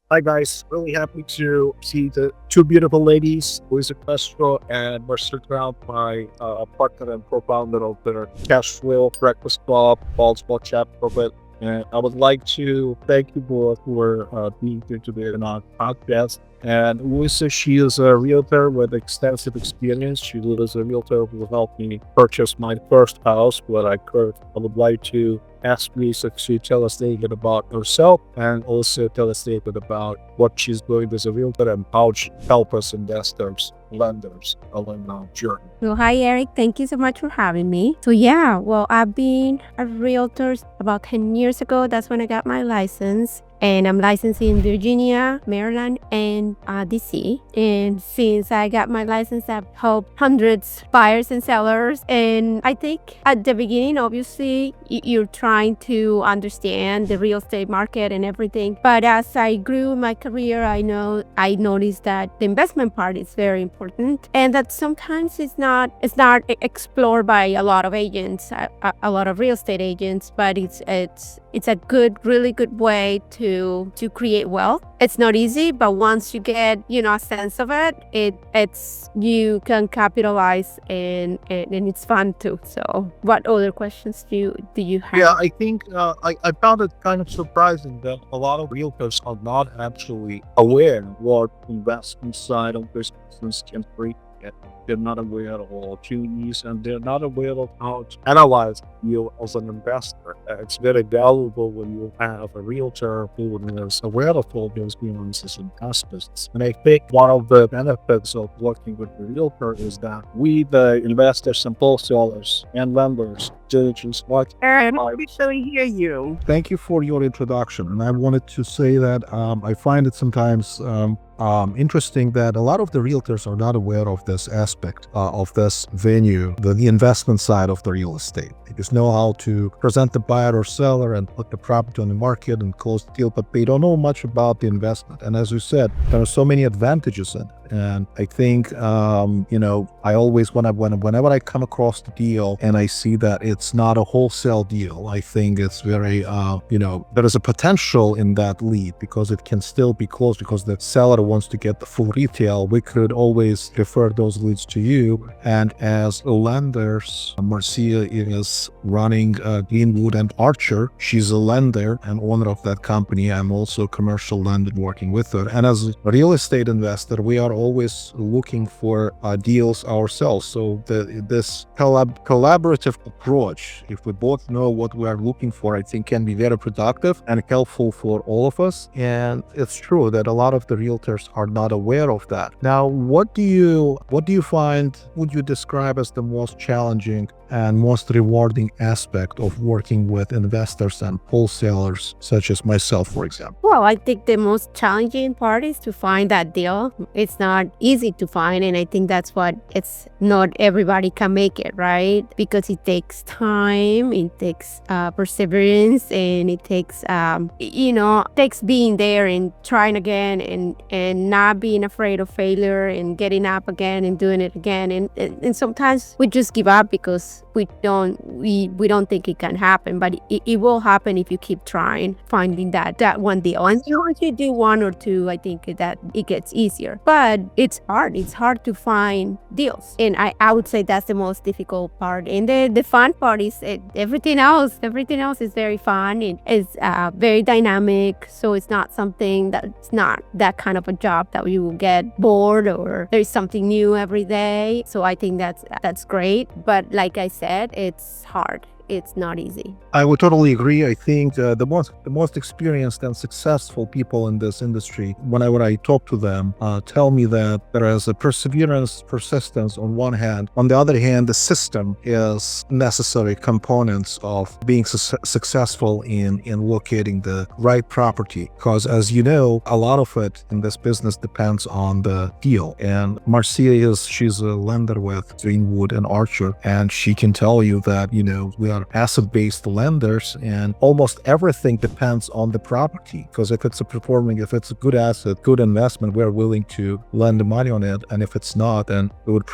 Hi guys, really happy to see the two beautiful ladies, Luisa Castro and Marcia Grant, my partner and co-founder of the Cash Flow Breakfast Club, Baltimore chapter of it. And I would like to thank you both for being here today on our podcast. And Luisa, she is a realtor with extensive experience. She is a realtor who helped me purchase my first house, what I could. I would like to ask Lisa to tell us a little bit about herself and also tell us a little bit about what she's doing as a realtor and how she help us investors, lenders along our journey. Well, hi, Eric. Thank you so much for having me. I've been a realtor about 10 years ago. That's when I got my license. And I'm licensed in Virginia, Maryland, and DC. And since I got my license, I've helped hundreds buyers and sellers. And I think at the beginning, obviously, you're trying to understand the real estate market and everything. But as I grew my career, I noticed that the investment part is very important, and that sometimes it's not explored by a lot of agents, a lot of real estate agents. But it's a really good way to create wealth. It's not easy, but once you get a sense of it, it's you can capitalize, and it's fun too. So what other questions do you have? Yeah, I think I found it kind of surprising that a lot of realtors are not actually aware what investment side of this business can bring. They're not aware of opportunities, and they're not aware of how to analyze you as an investor. It's very valuable when you have a realtor who is aware of all those nuances and aspects. And I think one of the benefits of working with a realtor is that we, the investors and wholesalers and lenders, diligence what. And we really hear you. Thank you for your introduction. And I wanted to say that I find it sometimes interesting that a lot of the realtors are not aware of this aspect of this venue, the investment side of the real estate. They just know how to present the buyer or seller and put the property on the market and close the deal, but they don't know much about the investment. And as you said, there are so many advantages in it. And I think, I always, whenever I come across the deal and I see that it's not a wholesale deal, I think it's very, there is a potential in that lead because it can still be closed because the seller wants to get the full retail. We could always refer those leads to you. And as lenders, Marcia is running Greenwood and Archer. She's a lender and owner of that company. I'm also a commercial lender working with her. And as a real estate investor, we are always looking for deals ourselves. So this collaborative approach, if we both know what we are looking for, I think can be very productive and helpful for all of us. And it's true that a lot of the realtors are not aware of that. Now, what do you find, would you describe as the most challenging and most rewarding aspect of working with investors and wholesalers such as myself, for example? Well, I think the most challenging part is to find that deal. It's not easy to find, and I think that's what it's not everybody can make it, right? Because it takes time, it takes perseverance, and it takes takes being there and trying again and not being afraid of failure and getting up again and doing it again. And sometimes we just give up because we don't think it can happen, but it will happen if you keep trying, finding that one deal. And once you do one or two, I think that it gets easier. But it's hard to find deals, and I would say that's the most difficult part. And the fun part is everything else is very fun. It is very dynamic, so it's not something that's not that kind of a job that you will get bored or there's something new every day. So I think that's great, but like I said, it's hard. It's not easy. I would totally agree. I think the most experienced and successful people in this industry, whenever I talk to them, tell me that there is a perseverance, persistence on one hand. On the other hand, the system is necessary components of being successful in locating the right property. Because as you know, a lot of it in this business depends on the deal. And Marcia she's a lender with Greenwood and Archer, and she can tell you that, we are are asset-based lenders, and almost everything depends on the property. Because if it's a good asset, good investment, we're willing to lend the money on it. And if it's not, then we would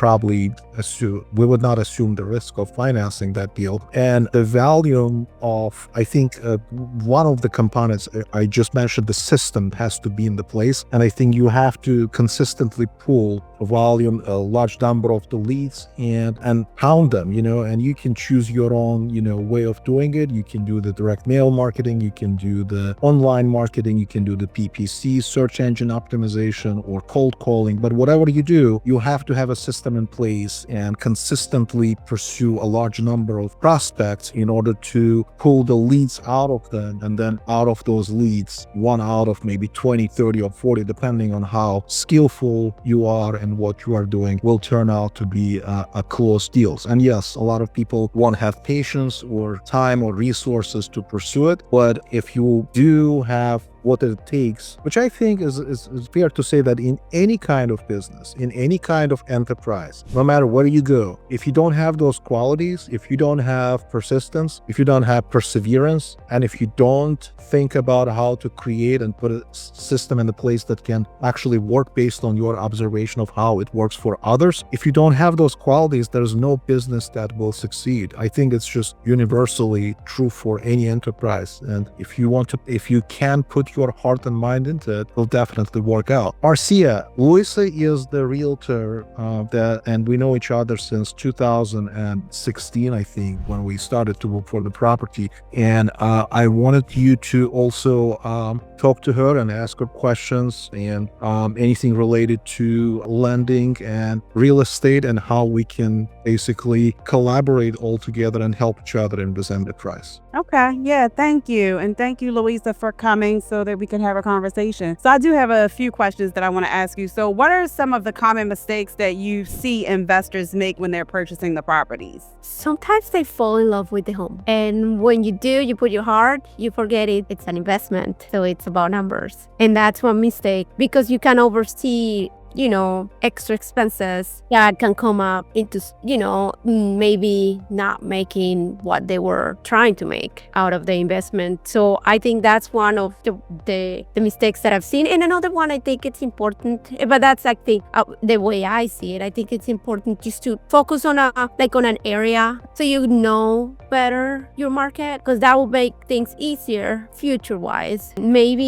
not assume the risk of financing that deal. And the volume of, I think, one of the components I just mentioned, the system has to be in the place. And I think you have to consistently pull a large number of the leads and pound them, and you can choose your own, way of doing it. You can do the direct mail marketing, you can do the online marketing, you can do the PPC, search engine optimization, or cold calling. But whatever you do, you have to have a system in place and consistently pursue a large number of prospects in order to pull the leads out of them. And then out of those leads, one out of maybe 20, 30, or 40, depending on how skillful you are and what you are doing, will turn out to be a close deals. And yes, a lot of people won't have patience or time or resources to pursue it. But if you do have what it takes, which I think is fair to say that in any kind of business, in any kind of enterprise, no matter where you go, if you don't have those qualities, if you don't have persistence, if you don't have perseverance, and if you don't think about how to create and put a system in the place that can actually work based on your observation of how it works for others, if you don't have those qualities, there's no business that will succeed. I think it's just universally true for any enterprise. And if you can put your heart and mind into it, will definitely work out. Marcia, Luisa is the realtor and we know each other since 2016, I think, when we started to work for the property. And I wanted you to also talk to her and ask her questions and anything related to lending and real estate and how we can basically collaborate all together and help each other in this enterprise. Okay. Yeah. Thank you. And thank you, Luisa, for coming so that we can have a conversation. So I do have a few questions that I want to ask you. So what are some of the common mistakes that you see investors make when they're purchasing the properties? Sometimes they fall in love with the home. And when you do, you put your heart, you forget it. It's an investment. So it's about numbers. And that's one mistake, because you can oversee extra expenses that can come up into, maybe not making what they were trying to make out of the investment. So I think that's one of the mistakes that I've seen. And another one, I think it's important, but that's like the way I see it. I think it's important just to focus on an area so you know better your market, because that will make things easier future-wise. Maybe,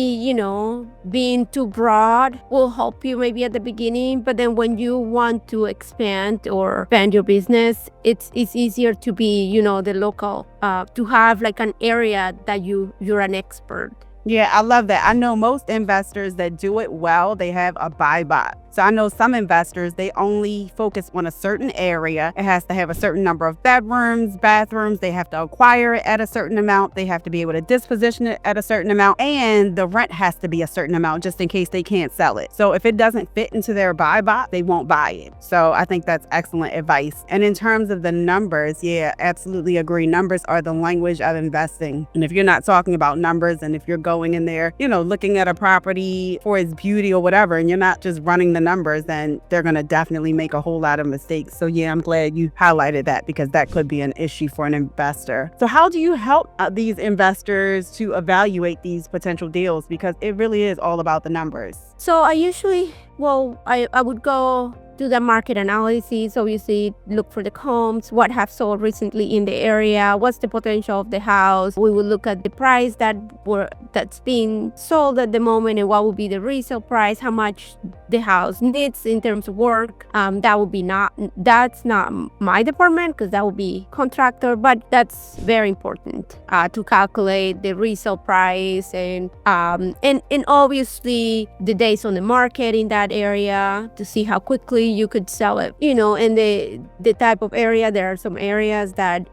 being too broad will help you maybe at the beginning, but then when you want to expand your business, it's easier to be, the local, to have like an area that you're an expert. Yeah, I love that. I know most investors that do it well, they have a buy box. So I know some investors, they only focus on a certain area. It has to have a certain number of bedrooms, bathrooms. They have to acquire it at a certain amount. They have to be able to disposition it at a certain amount. And the rent has to be a certain amount just in case they can't sell it. So if it doesn't fit into their buy box, they won't buy it. So I think that's excellent advice. And in terms of the numbers, yeah, absolutely agree. Numbers are the language of investing. And if you're not talking about numbers, and if you're going in there, looking at a property for its beauty or whatever, and you're not just running the numbers, then they're going to definitely make a whole lot of mistakes. So yeah, I'm glad you highlighted that, because that could be an issue for an investor. So how do you help these investors to evaluate these potential deals? Because it really is all about the numbers. So I usually, I would go do the market analysis. Obviously, look for the homes, what have sold recently in the area, what's the potential of the house. We will look at the price that's being sold at the moment, and what will be the resale price, how much the house needs in terms of work. That's not my department, because that will be contractor, but that's very important to calculate the resale price and obviously the days on the market in that area to see how quickly you could sell it. And the type of area, there are some areas that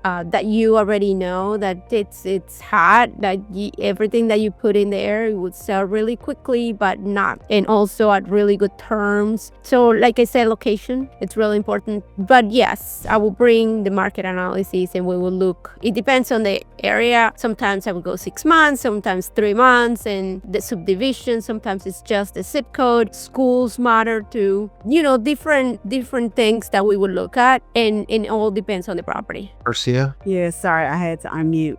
you already know that it's hot, that everything that you put in there, it would sell really quickly, but not, and also at really good terms. So like I said, location, it's really important. But yes, I will bring the market analysis and we will look. It depends on the area. Sometimes I will go 6 months, sometimes 3 months, and the subdivision, sometimes it's just the zip code. Schools matter too. Different different things that we would look at, and it all depends on the property. Marcia? Yeah, sorry, I had to unmute.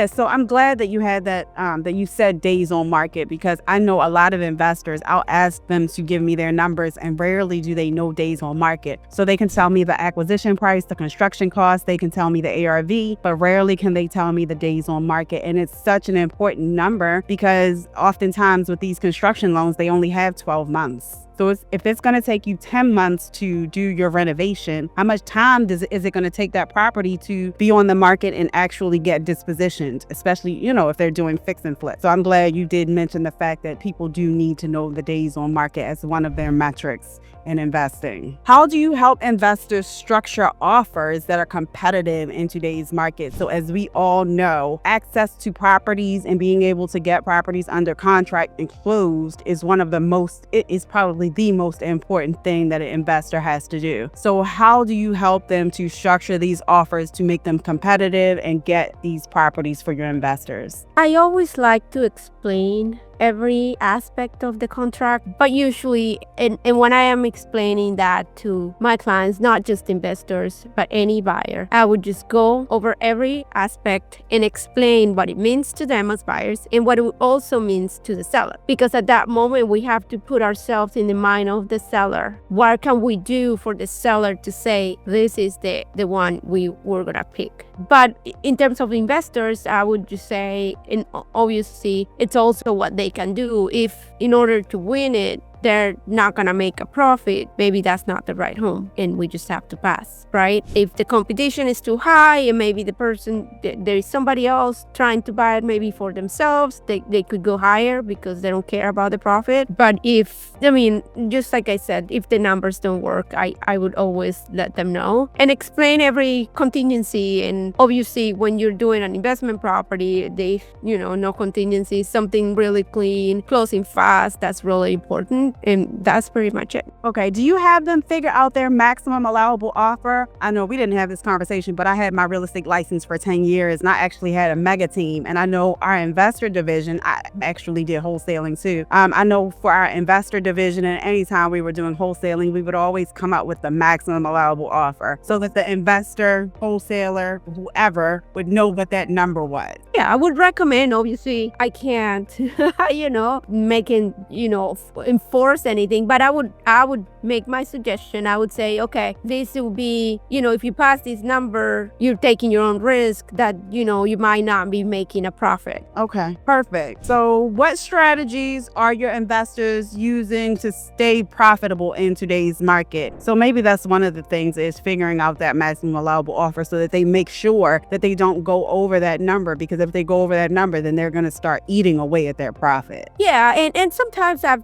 So I'm glad that you had that, that you said days on market, because I know a lot of investors, I'll ask them to give me their numbers and rarely do they know days on market. So they can tell me the acquisition price, the construction cost, they can tell me the ARV, but rarely can they tell me the days on market. And it's such an important number because oftentimes with these construction loans, they only have 12 months. So if it's going to take you 10 months to do your renovation, how much time is it going to take that property to be on the market and actually get dispositioned, especially, if they're doing fix and flip. So I'm glad you did mention the fact that people do need to know the days on market as one of their metrics in investing. How do you help investors structure offers that are competitive in today's market? So as we all know, access to properties and being able to get properties under contract and closed is it is probably the most important thing that an investor has to do. So how do you help them to structure these offers to make them competitive and get these properties for your investors? I always like to explain every aspect of the contract, but usually, and when I am explaining that to my clients, not just investors, but any buyer, I would just go over every aspect and explain what it means to them as buyers and what it also means to the seller. Because at that moment, we have to put ourselves in the mind of the seller. What can we do for the seller to say, this is the one we're gonna pick? But in terms of investors, I would just say, and obviously, it's also what they can do. If in order to win it, they're not gonna make a profit, maybe that's not the right home and we just have to pass, right? If the competition is too high and maybe there is somebody else trying to buy it maybe for themselves, they could go higher because they don't care about the profit. But just like I said, if the numbers don't work, I would always let them know and explain every contingency. And obviously when you're doing an investment property, no contingency, something really clean, closing fast, that's really important. And that's pretty much it. Okay. Do you have them figure out their maximum allowable offer? I know we didn't have this conversation, but I had my real estate license for 10 years and I actually had a mega team. And I know our investor division, I actually did wholesaling too. I know for our investor division, and anytime we were doing wholesaling, we would always come up with the maximum allowable offer so that the investor, wholesaler, whoever would know what that number was. Yeah, I would recommend, obviously, I can't, enforce anything, but I would make my suggestion. I would say, okay, this will be, if you pass this number, you're taking your own risk that, you might not be making a profit. Okay, perfect. So what strategies are your investors using to stay profitable in today's market? So maybe that's one of the things is figuring out that maximum allowable offer so that they make sure that they don't go over that number, because if they go over that number, then they're going to start eating away at their profit. Yeah, and sometimes I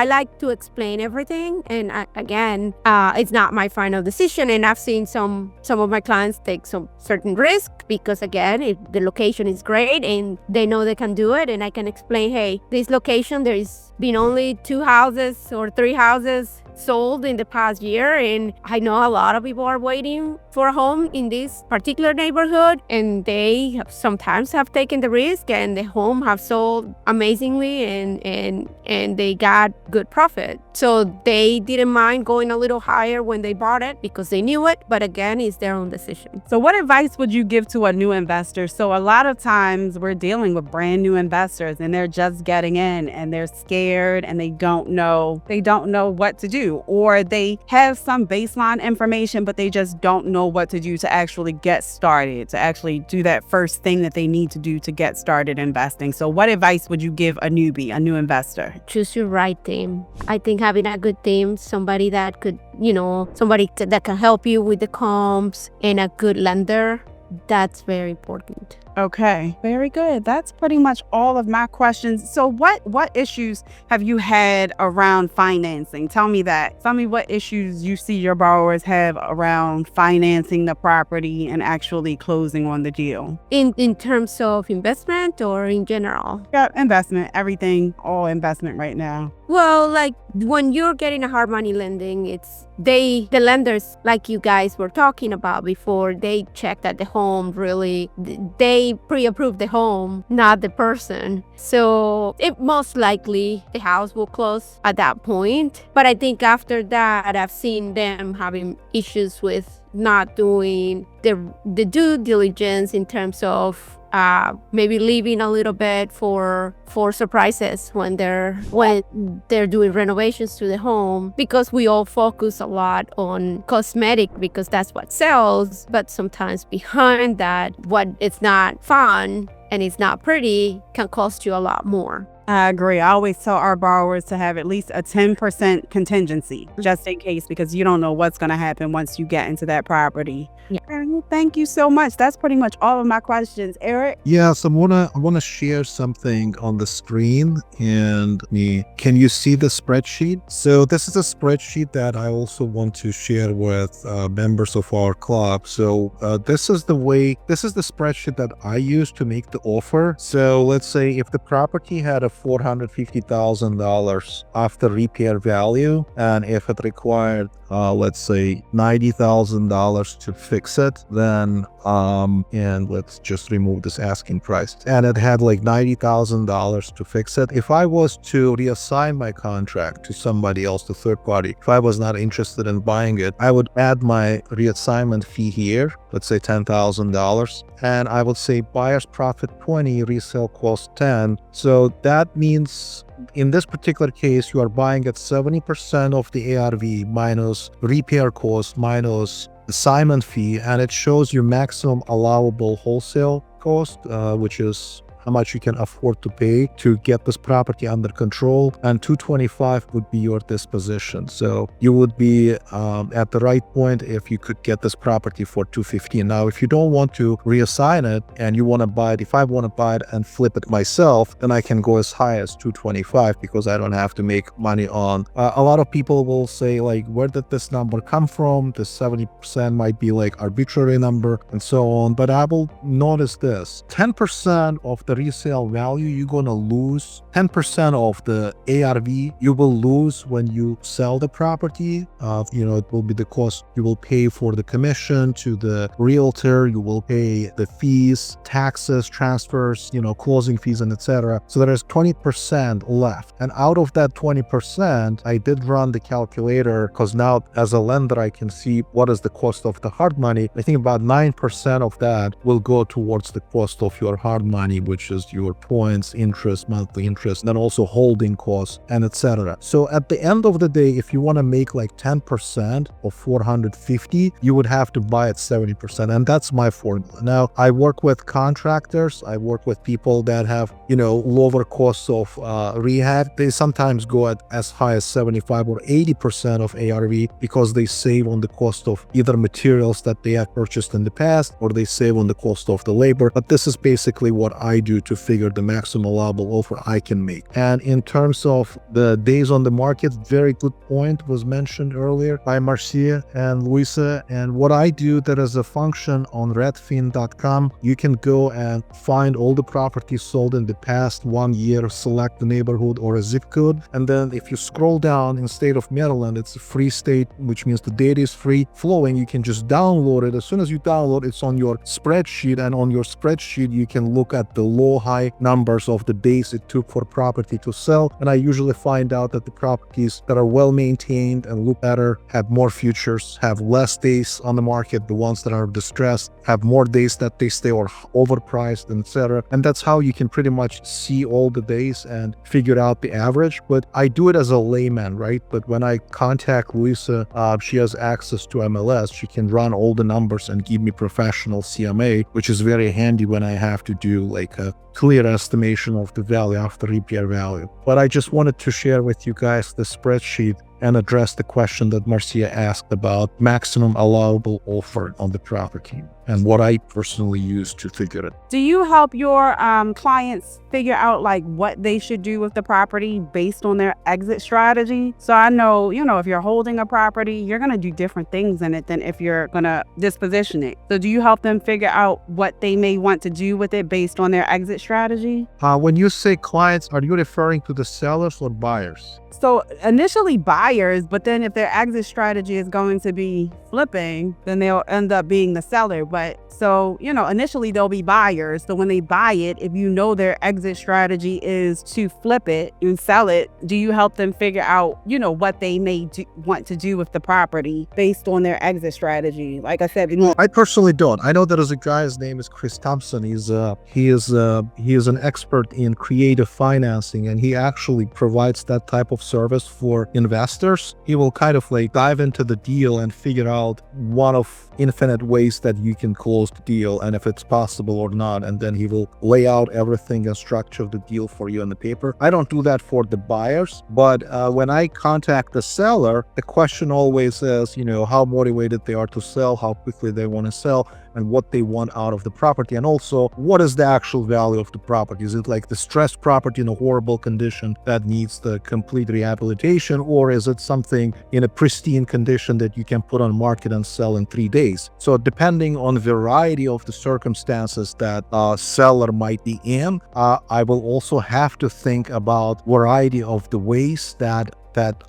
like to explain everything, and again, it's not my final decision, and I've seen some of my clients take some certain risk because, again, if the location is great and they know they can do it, and I can explain, hey, this location, there's been only 2 houses or 3 houses sold in the past year, and I know a lot of people are waiting for a home in this particular neighborhood, and they sometimes have taken the risk and the home have sold amazingly and they got good profit. So they didn't mind going a little higher when they bought it because they knew it, but again, it's their own decision. So what advice would you give to a new investor? So a lot of times we're dealing with brand new investors and they're just getting in and they're scared and they don't know what to do, or they have some baseline information, but they just don't know what to do to actually get started, to actually do that first thing that they need to do to get started investing. So what advice would you give a newbie, a new investor? Choose your right team. I think having a good team, somebody that could, somebody that can help you with the comps, and a good lender, that's very important. Okay, very good. That's pretty much all of my questions. So what issues have you had around financing? Tell me that. Tell me what issues you see your borrowers have around financing the property and actually closing on the deal. In terms of investment or in general? Yeah, investment, everything, all investment right now. Well, like when you're getting a hard money lending, the lenders, like you guys were talking about before, they check that the home really, they they pre-approve the home, not the person. So it most likely the house will close at that point. But I think after that, I've seen them having issues with not doing the due diligence in terms of maybe leaving a little bit for surprises when they're doing renovations to the home, because we all focus a lot on cosmetic because that's what sells, but sometimes behind that, what it's not fun and it's not pretty can cost you a lot more. I agree. I always tell our borrowers to have at least a 10% contingency just in case, because you don't know what's going to happen once you get into that property. Yeah. Thank you so much. That's pretty much all of my questions. Eric? Yes, I wanna share something on the screen, and can you see the spreadsheet? So this is a spreadsheet that I also want to share with members of our club. So this is the spreadsheet that I use to make the offer. So let's say if the property had a $450,000 after repair value, and if it required let's say $90,000 to fix it, then and let's just remove this asking price, and it had like $90,000 to fix it. If I was to reassign my contract to somebody else, to third party, if I was not interested in buying it, I would add my reassignment fee here, let's say $10,000, and I would say buyer's profit 20, resale cost 10. So that means in this particular case, you are buying at 70% of the ARV minus repair cost minus assignment fee, and it shows your maximum allowable wholesale cost, which is how much you can afford to pay to get this property under control, and $225 would be your disposition. So you would be at the right point if you could get this property for $250. Now, if you don't want to reassign it and you want to buy it, if I want to buy it and flip it myself, then I can go as high as $225 because I don't have to make money on. A lot of people will say, like, where did this number come from? The 70% might be like arbitrary number and so on. But I will notice this: 10% of the resale value, you're gonna lose 10% of the ARV. You will lose when you sell the property. It will be the cost you will pay for the commission to the realtor. You will pay the fees, taxes, transfers, closing fees, and etc. So there is 20% left. And out of that 20%, I did run the calculator because now as a lender, I can see what is the cost of the hard money. I think about 9% of that will go towards the cost of your hard money, which is your points, interest, monthly interest, and then also holding costs, and etc. So at the end of the day, if you want to make like 10% of 450, you would have to buy at 70%. And that's my formula. Now, I work with contractors. I work with people that have, lower costs of rehab. They sometimes go at as high as 75 or 80% of ARV because they save on the cost of either materials that they have purchased in the past, or they save on the cost of the labor. But this is basically what I do to figure the maximum allowable offer I can make. And in terms of the days on the market, very good point was mentioned earlier by Marcia and Luisa. And what I do, there is a function on redfin.com. You can go and find all the properties sold in the past 1 year, select the neighborhood or a zip code. And then if you scroll down, in state of Maryland, it's a free state, which means the data is free flowing. You can just download it. As soon as you download, it's on your spreadsheet, and on your spreadsheet, you can look at the low high numbers of the days it took for property to sell. And I usually find out that the properties that are well maintained and look better have more futures, have less days on the market. The ones that are distressed have more days that they stay or overpriced, etc. And that's how you can pretty much see all the days and figure out the average. But I do it as a layman, right? But when I contact Luisa, she has access to MLS. She can run all the numbers and give me professional CMA, which is very handy when I have to do like a clear estimation of the value after repair value. But I just wanted to share with you guys the spreadsheet and address the question that Marcia asked about maximum allowable offer on the property and what I personally use to figure it. Do you help your clients figure out like what they should do with the property based on their exit strategy? So I know, if you're holding a property, you're going to do different things in it than if you're going to disposition it. So do you help them figure out what they may want to do with it based on their exit strategy? When you say clients, are you referring to the sellers or buyers? So initially buyers. buyers, but then if their exit strategy is going to be flipping, then they'll end up being the seller. But so, initially they'll be buyers. So when they buy it, if you know their exit strategy is to flip it and sell it, do you help them figure out, what they may want to do with the property based on their exit strategy? Like I said, I personally don't. I know there is a guy, his name is Chris Thompson. He is an expert in creative financing, and he actually provides that type of service for investors. He will kind of like dive into the deal and figure out one of infinite ways that you can close the deal and if it's possible or not, and then he will lay out everything and structure the deal for you on the paper. I don't do that for the buyers, but when I contact the seller, the question always is, how motivated they are to sell, how quickly they want to sell, and what they want out of the property, and also what is the actual value of the property. Is it like the stressed property in a horrible condition that needs the complete rehabilitation, or is it something in a pristine condition that you can put on market and sell in 3 days? So depending on the variety of the circumstances that a seller might be in, I will also have to think about variety of the ways that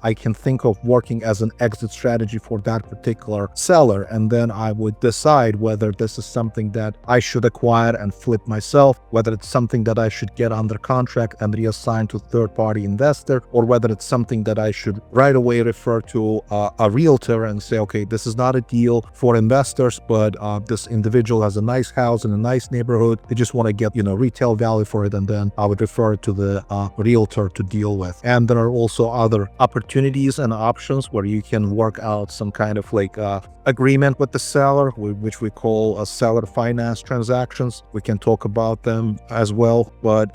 I can think of working as an exit strategy for that particular seller. And then I would decide whether this is something that I should acquire and flip myself, whether it's something that I should get under contract and reassign to third-party investor, or whether it's something that I should right away refer to a realtor and say, okay, this is not a deal for investors, but this individual has a nice house in a nice neighborhood. They just want to get, retail value for it. And then I would refer it to the realtor to deal with. And there are also other opportunities and options where you can work out some kind of like agreement with the seller, which we call seller finance transactions. We can talk about them as well, but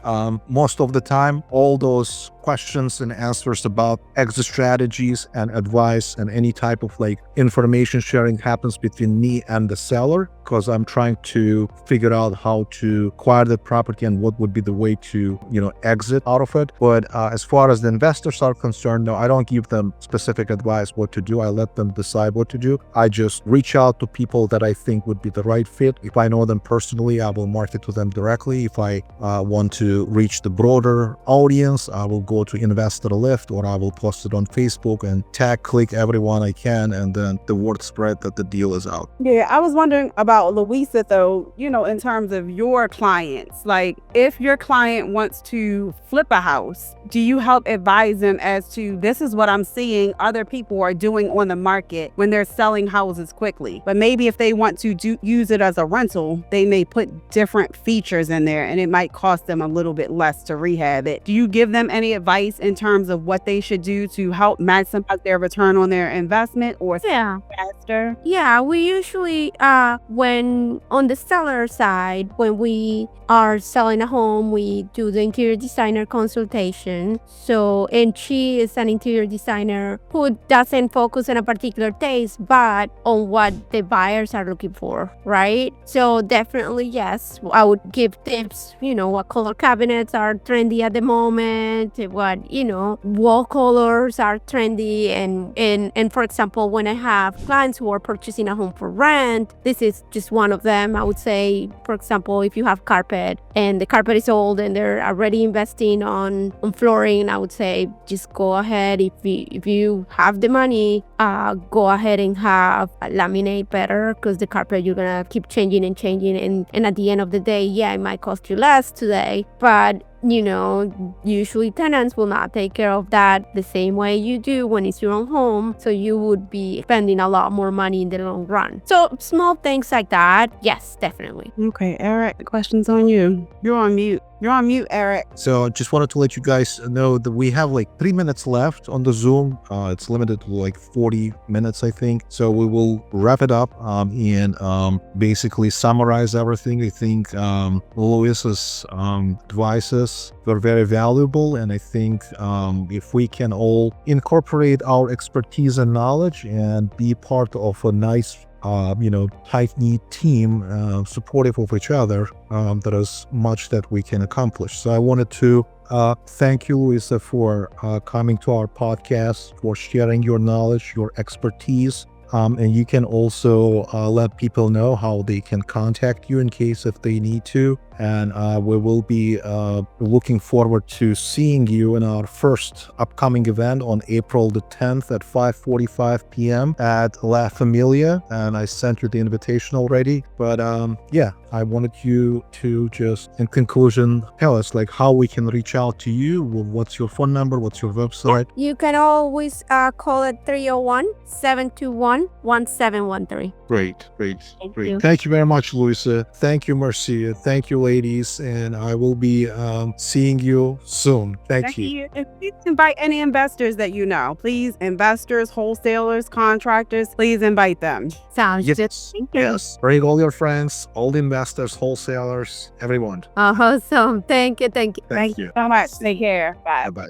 most of the time, all those questions and answers about exit strategies and advice and any type of like information sharing happens between me and the seller, because I'm trying to figure out how to acquire the property and what would be the way to, exit out of it. But as far as the investors are concerned, no, I don't give them specific advice what to do. I let them decide what to do. I just reach out to people that I think would be the right fit. If I know them personally, I will market to them directly. If I want to reach the broader audience, I will go to Investor Lift, or I will post it on Facebook and click everyone I can, and then the word spread that the deal is out. Yeah, I was wondering about Luisa though, in terms of your clients. Like if your client wants to flip a house, do you help advise them as to this is what I'm seeing other people are doing on the market when they're selling houses quickly? But maybe if they want to use it as a rental, they may put different features in there and it might cost them a little bit less to rehab it. Do you give them any advice in terms of what they should do to help maximize their return on their investment or faster? Yeah, we usually, when on the seller side, when we are selling a home, we do the interior designer consultation. So, and she is an interior designer who doesn't focus on a particular taste, but on what the buyers are looking for, right? So definitely, yes, I would give tips, what color cabinets are trendy at the moment, what, wall colors are trendy. And for example, when I have clients who are purchasing a home for rent, this is just one of them. I would say, for example, if you have carpet and the carpet is old and they're already investing on flooring, I would say just go ahead. If you have the money, go ahead and have a laminate better, because the carpet you're gonna keep changing and at the end of the day, yeah, it might cost you less today, but usually tenants will not take care of that the same way you do when it's your own home. So you would be spending a lot more money in the long run. So small things like that, yes, definitely. Okay, Eric, the question's on you. You're on mute. You're on mute, Eric. So just wanted to let you guys know that we have like 3 minutes left on the Zoom. It's limited to like 40 minutes, I think. So we will wrap it up and basically summarize everything. I think Luisa's advices were very valuable. And I think if we can all incorporate our expertise and knowledge and be part of a nice tight-knit team, supportive of each other, there is much that we can accomplish. So I wanted to thank you, Luisa, for coming to our podcast, for sharing your knowledge, your expertise. And you can also let people know how they can contact you in case if they need to. And we will be looking forward to seeing you in our first upcoming event on April the 10th at 5:45 p.m. at La Familia. And I sent you the invitation already. But yeah, I wanted you to just, in conclusion, tell us like how we can reach out to you. What's your phone number? What's your website? You can always call it 301-721-1713. Great. Thank you. Thank you very much, Luisa. Thank you, Marcia. Thank you, ladies. And I will be seeing you soon. Thank you. And please invite any investors that you know. Please, investors, wholesalers, contractors, please invite them. Sounds good. Yes. Thank you. Yes. Bring all your friends, all the investors, wholesalers, everyone. Awesome. Thank you. Thank you. So much. Take care. Bye. Bye-bye.